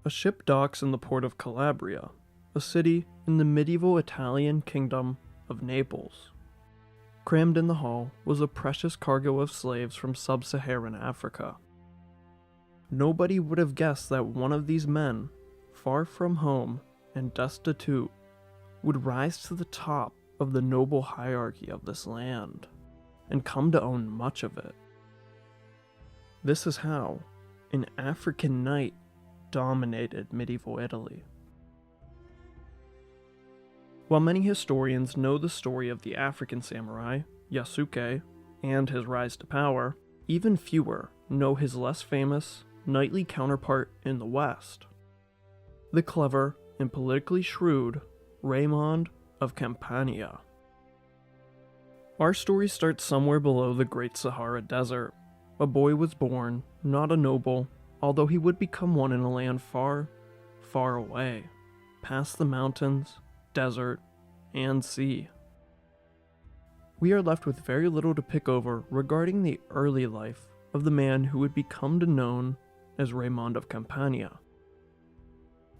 a ship docks in the port of Calabria, a city in the medieval Italian kingdom of Naples. Crammed in the hull was a precious cargo of slaves from sub-Saharan Africa. Nobody would have guessed that one of these men, far from home and destitute, would rise to the top of the noble hierarchy of this land, and come to own much of it. This is how an African knight dominated medieval Italy. While many historians know the story of the African samurai, Yasuke, and his rise to power, even fewer know his less famous, knightly counterpart in the West, the clever and politically shrewd Raymond of Campania. Our story starts somewhere below the Great Sahara Desert. A boy was born, not a noble, although he would become one in a land far, far away, past the mountains, desert, and sea. We are left with very little to pick over regarding the early life of the man who would become known as Raymond of Campania.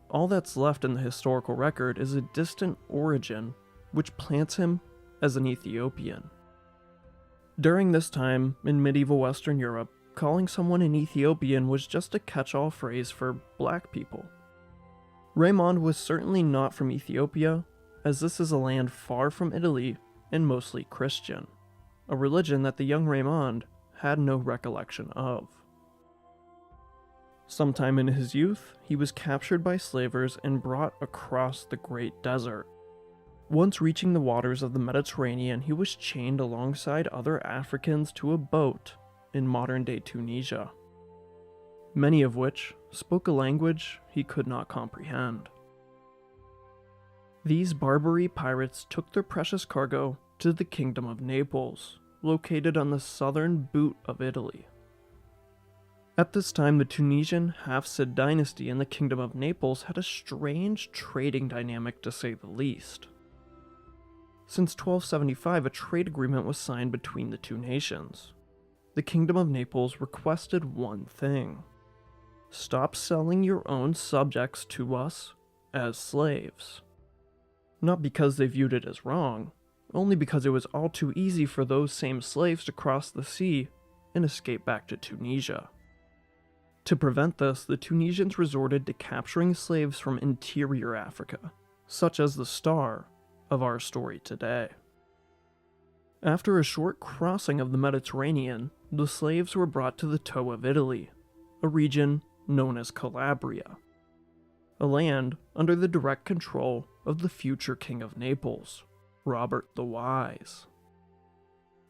All that's left in the historical record is a distant origin which plants him as an Ethiopian. During this time in medieval Western Europe, calling someone an Ethiopian was just a catch-all phrase for black people. Raymond was certainly not from Ethiopia, as this is a land far from Italy and mostly Christian, a religion that the young Raymond had no recollection of. Sometime in his youth, he was captured by slavers and brought across the Great Desert. Once reaching the waters of the Mediterranean, he was chained alongside other Africans to a boat in modern-day Tunisia, many of which spoke a language he could not comprehend. These Barbary pirates took their precious cargo to the Kingdom of Naples, located on the southern boot of Italy. At this time, the Tunisian Hafsid dynasty in the Kingdom of Naples had a strange trading dynamic, to say the least. Since 1275, a trade agreement was signed between the two nations. The Kingdom of Naples requested one thing: stop selling your own subjects to us as slaves. Not because they viewed it as wrong, only because it was all too easy for those same slaves to cross the sea and escape back to Tunisia. To prevent this, the Tunisians resorted to capturing slaves from interior Africa, such as the star of our story today. After a short crossing of the Mediterranean, the slaves were brought to the toe of Italy, a region known as Calabria, a land under the direct control of the future King of Naples, Robert the Wise.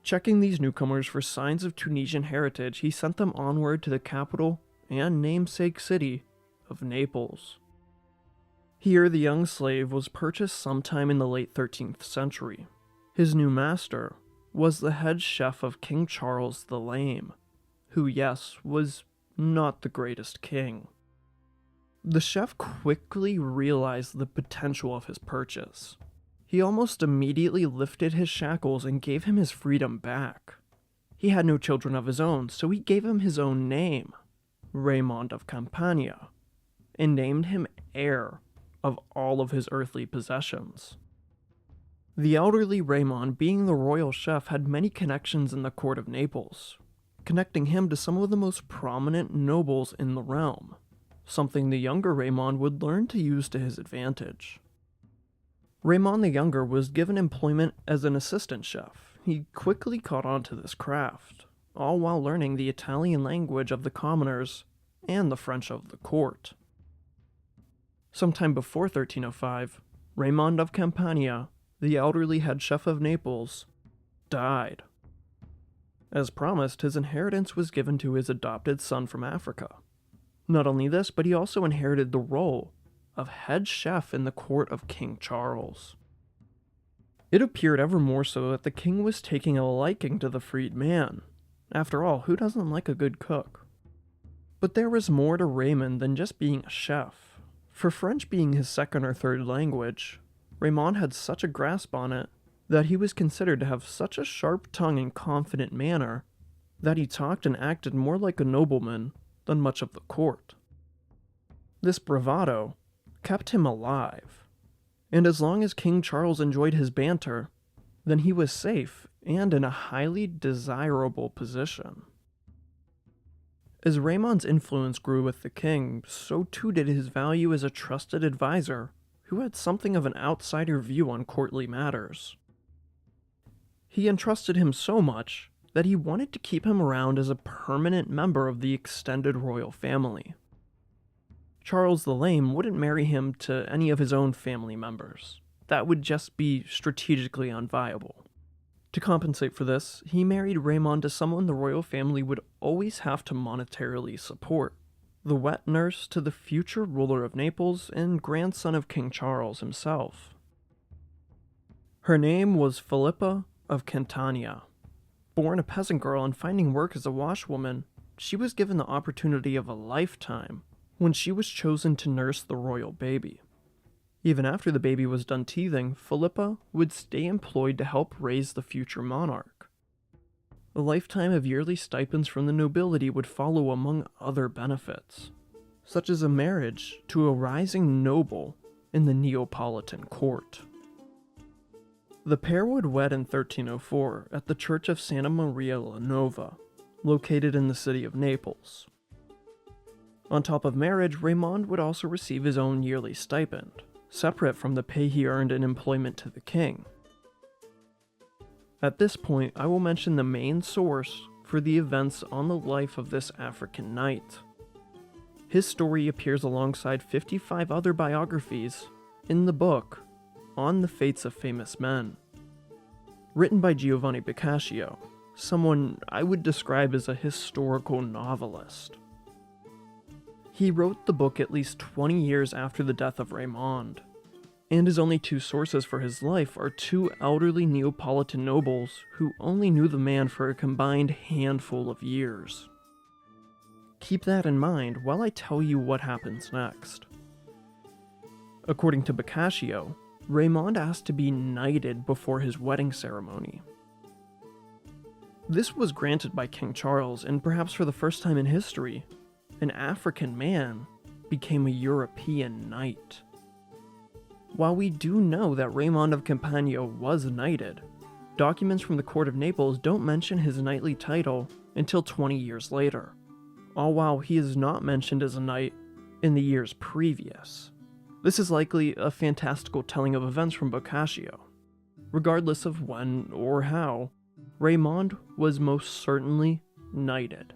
Checking these newcomers for signs of Tunisian heritage, he sent them onward to the capital and namesake city of Naples. Here, the young slave was purchased sometime in the late 13th century. His new master was the head chef of King Charles the Lame, who, yes, was not the greatest king. The chef quickly realized the potential of his purchase. He almost immediately lifted his shackles and gave him his freedom back. He had no children of his own, so he gave him his own name, Raymond of Campania, and named him heir of all of his earthly possessions. The elderly Raymond, being the royal chef, had many connections in the court of Naples, connecting him to some of the most prominent nobles in the realm, something the younger Raymond would learn to use to his advantage. Raymond the Younger was given employment as an assistant chef. He quickly caught on to this craft, all while learning the Italian language of the commoners and the French of the court. Sometime before 1305, Raymond of Campania, the elderly head chef of Naples, died. As promised, his inheritance was given to his adopted son from Africa. Not only this, but he also inherited the role of head chef in the court of King Charles. It appeared ever more so that the king was taking a liking to the freed man. After all, who doesn't like a good cook? But there was more to Raymond than just being a chef. For French being his second or third language, Raymond had such a grasp on it that he was considered to have such a sharp tongue and confident manner that he talked and acted more like a nobleman than much of the court. This bravado kept him alive, and as long as King Charles enjoyed his banter, then he was safe and in a highly desirable position. As Raymond's influence grew with the king, so too did his value as a trusted advisor who had something of an outsider view on courtly matters. He entrusted him so much that he wanted to keep him around as a permanent member of the extended royal family. Charles the Lame wouldn't marry him to any of his own family members. That would just be strategically unviable. To compensate for this, he married Raymond to someone the royal family would always have to monetarily support, the wet nurse to the future ruler of Naples and grandson of King Charles himself. Her name was Philippa of Campania. Born a peasant girl and finding work as a washwoman, she was given the opportunity of a lifetime when she was chosen to nurse the royal baby. Even after the baby was done teething, Philippa would stay employed to help raise the future monarch. A lifetime of yearly stipends from the nobility would follow among other benefits, such as a marriage to a rising noble in the Neapolitan court. The pair would wed in 1304 at the Church of Santa Maria la Nova, located in the city of Naples. On top of marriage, Raymond would also receive his own yearly stipend, separate from the pay he earned in employment to the king. At this point, I will mention the main source for the events on the life of this African knight. His story appears alongside 55 other biographies in the book On the Fates of Famous Men, written by Giovanni Boccaccio, someone I would describe as a historical novelist. He wrote the book at least 20 years after the death of Raymond, and his only two sources for his life are two elderly Neapolitan nobles who only knew the man for a combined handful of years. Keep that in mind while I tell you what happens next. According to Boccaccio, Raymond asked to be knighted before his wedding ceremony. This was granted by King Charles, and perhaps for the first time in history, an African man became a European knight. While we do know that Raymond of Campania was knighted, documents from the court of Naples don't mention his knightly title until 20 years later, all while he is not mentioned as a knight in the years previous. This is likely a fantastical telling of events from Boccaccio. Regardless of when or how, Raymond was most certainly knighted.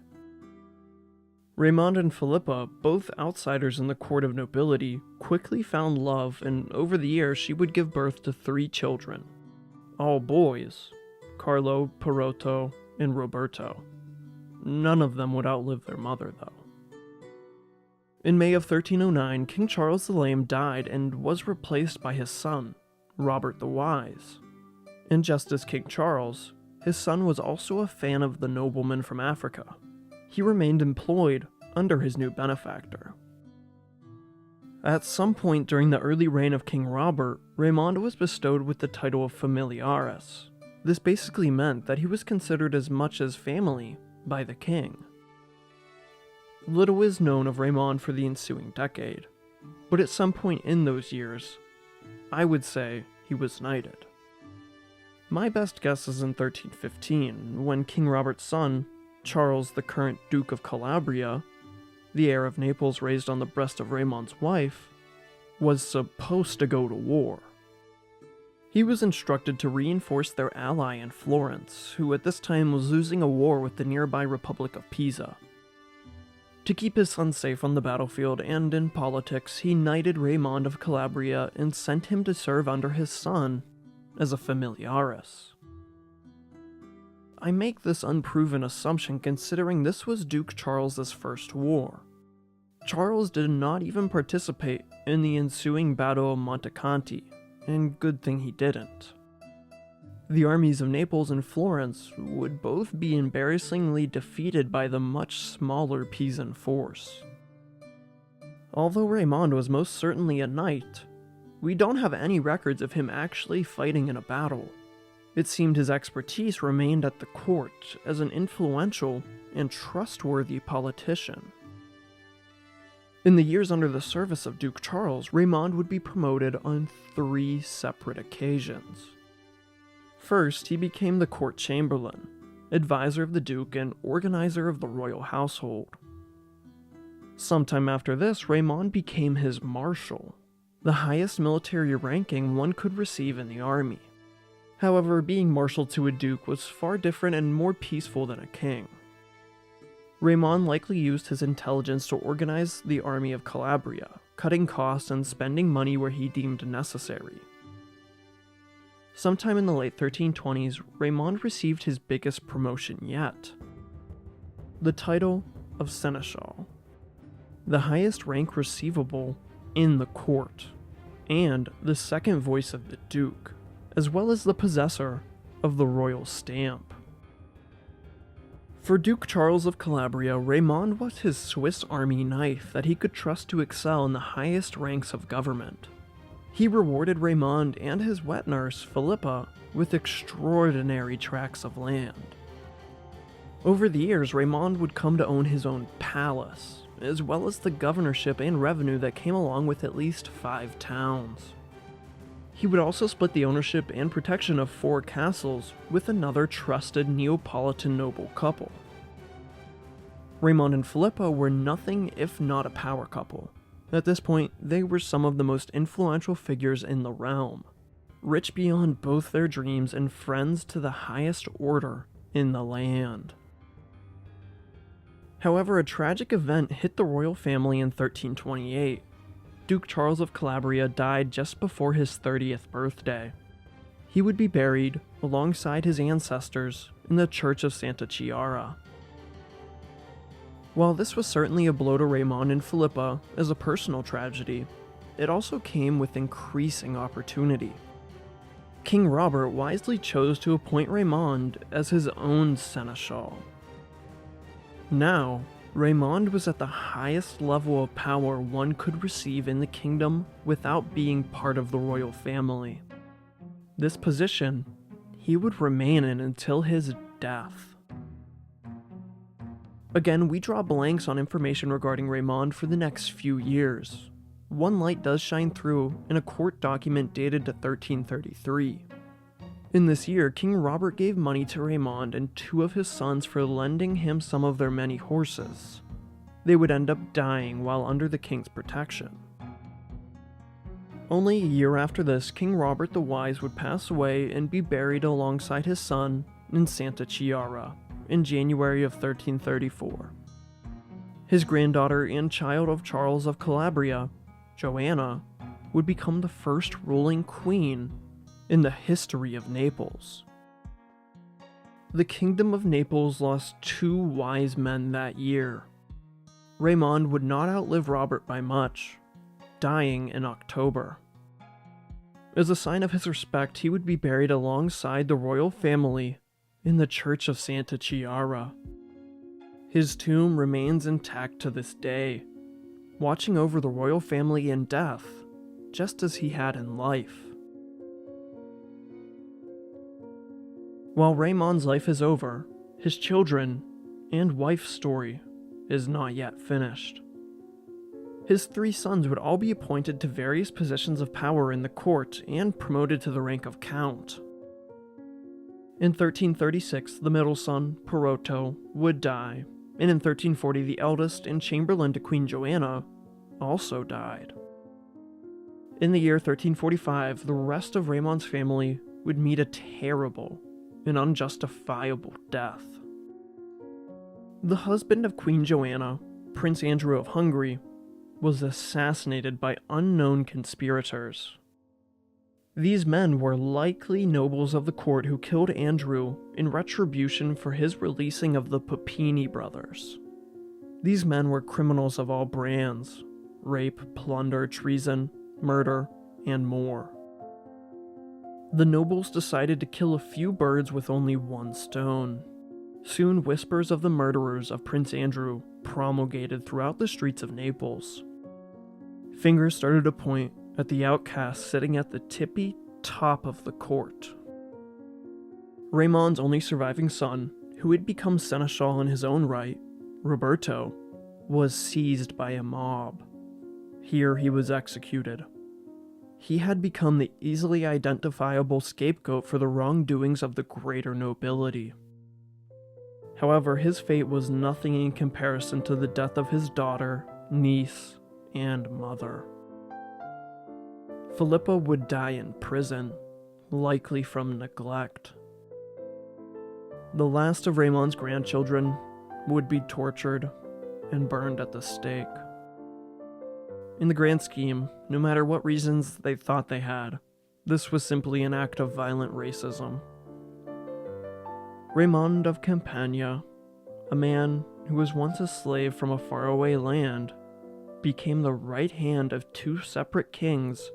Raymond and Philippa, both outsiders in the court of nobility, quickly found love, and over the years she would give birth to 3 children. All boys: Carlo, Perotto, and Roberto. None of them would outlive their mother, though. In May of 1309, King Charles the Lame died and was replaced by his son, Robert the Wise. And just as King Charles, his son was also a fan of the nobleman from Africa. He remained employed under his new benefactor. At some point during the early reign of King Robert, Raymond was bestowed with the title of familiaris. This basically meant that he was considered as much as family by the king. Little is known of Raymond for the ensuing decade, but at some point in those years, I would say he was knighted. My best guess is in 1315, when King Robert's son, Charles, the current Duke of Calabria, the heir of Naples raised on the breast of Raymond's wife, was supposed to go to war. He was instructed to reinforce their ally in Florence, who at this time was losing a war with the nearby Republic of Pisa. To keep his son safe on the battlefield and in politics, he knighted Raymond of Calabria and sent him to serve under his son as a familiaris. I make this unproven assumption considering this was Duke Charles's first war. Charles did not even participate in the ensuing Battle of Monteconti, and good thing he didn't. The armies of Naples and Florence would both be embarrassingly defeated by the much smaller Pisan force. Although Raymond was most certainly a knight, we don't have any records of him actually fighting in a battle. It seemed his expertise remained at the court as an influential and trustworthy politician. In the years under the service of Duke Charles, Raymond would be promoted on 3 separate occasions. First, he became the court chamberlain, advisor of the Duke and organizer of the royal household. Sometime after this, Raymond became his marshal, the highest military ranking one could receive in the army. However, being marshal to a duke was far different and more peaceful than a king. Raymond likely used his intelligence to organize the army of Calabria, cutting costs and spending money where he deemed necessary. Sometime in the late 1320s, Raymond received his biggest promotion yet, the title of Seneschal, the highest rank receivable in the court, and the second voice of the Duke, as well as the possessor of the royal stamp. For Duke Charles of Calabria, Raymond was his Swiss army knife that he could trust to excel in the highest ranks of government. He rewarded Raymond and his wet nurse, Philippa, with extraordinary tracts of land. Over the years, Raymond would come to own his own palace, as well as the governorship and revenue that came along with at least 5 towns. He would also split the ownership and protection of 4 castles with another trusted Neapolitan noble couple. Raymond and Philippa were nothing if not a power couple. At this point, they were some of the most influential figures in the realm, rich beyond both their dreams and friends to the highest order in the land. However, a tragic event hit the royal family in 1328. Duke Charles of Calabria died just before his 30th birthday. He would be buried alongside his ancestors in the Church of Santa Chiara. While this was certainly a blow to Raymond and Philippa as a personal tragedy, it also came with increasing opportunity. King Robert wisely chose to appoint Raymond as his own seneschal. Now, Raymond was at the highest level of power one could receive in the kingdom without being part of the royal family. This position he would remain in until his death. Again, we draw blanks on information regarding Raymond for the next few years. One light does shine through in a court document dated to 1333. In this year, King Robert gave money to Raymond and 2 of his sons for lending him some of their many horses. They would end up dying while under the king's protection. Only a year after this, King Robert the Wise would pass away and be buried alongside his son in Santa Chiara in January of 1334. His granddaughter and child of Charles of Calabria, Joanna, would become the first ruling queen in the history of Naples. The Kingdom of Naples lost 2 wise men that year. Raymond would not outlive Robert by much, dying in October. As a sign of his respect, he would be buried alongside the royal family in the Church of Santa Chiara. His tomb remains intact to this day, watching over the royal family in death, just as he had in life. While Raymond's life is over, his children and wife's story is not yet finished. His 3 sons would all be appointed to various positions of power in the court and promoted to the rank of count. In 1336, the middle son, Pirotto, would die, and in 1340 the eldest and chamberlain to Queen Joanna also died. In the year 1345, the rest of Raymond's family would meet a terrible and unjustifiable death. The husband of Queen Joanna, Prince Andrew of Hungary, was assassinated by unknown conspirators. These men were likely nobles of the court who killed Andrew in retribution for his releasing of the Papini brothers. These men were criminals of all brands: rape, plunder, treason, murder, and more. The nobles decided to kill a few birds with only one stone. Soon, whispers of the murderers of Prince Andrew promulgated throughout the streets of Naples. Fingers started to point at the outcast sitting at the tippy top of the court. Raymond's only surviving son, who had become seneschal in his own right, Roberto, was seized by a mob. Here he was executed. He had become the easily identifiable scapegoat for the wrongdoings of the greater nobility. However, his fate was nothing in comparison to the death of his daughter, niece, and mother. Philippa would die in prison, likely from neglect. The last of Raymond's grandchildren would be tortured and burned at the stake. In the grand scheme, no matter what reasons they thought they had, this was simply an act of violent racism. Raymond of Campania, a man who was once a slave from a faraway land, became the right hand of two separate kings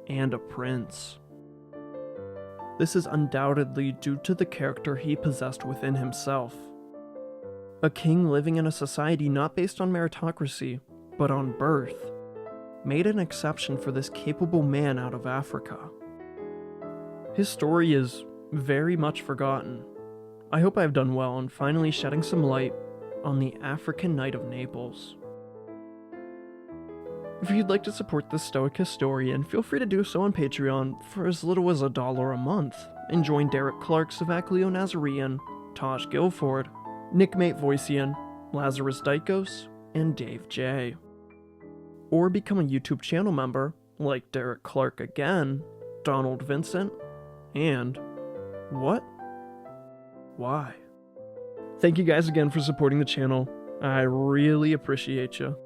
and a prince. This is undoubtedly due to the character he possessed within himself. A king living in a society not based on meritocracy, but on birth, made an exception for this capable man out of Africa. His story is very much forgotten. I hope I've done well in finally shedding some light on the African Knight of Naples. If you'd like to support this stoic historian, feel free to do so on Patreon for as little as $1 a month, and join Derek Clark, Savaclio Nazarian, Taj Guilford, Nickmate Voician, Lazarus Dykos, and Dave J. Or become a YouTube channel member, like Derek Clark again, Donald Vincent, and what? Why? Thank you guys again for supporting the channel. I really appreciate you.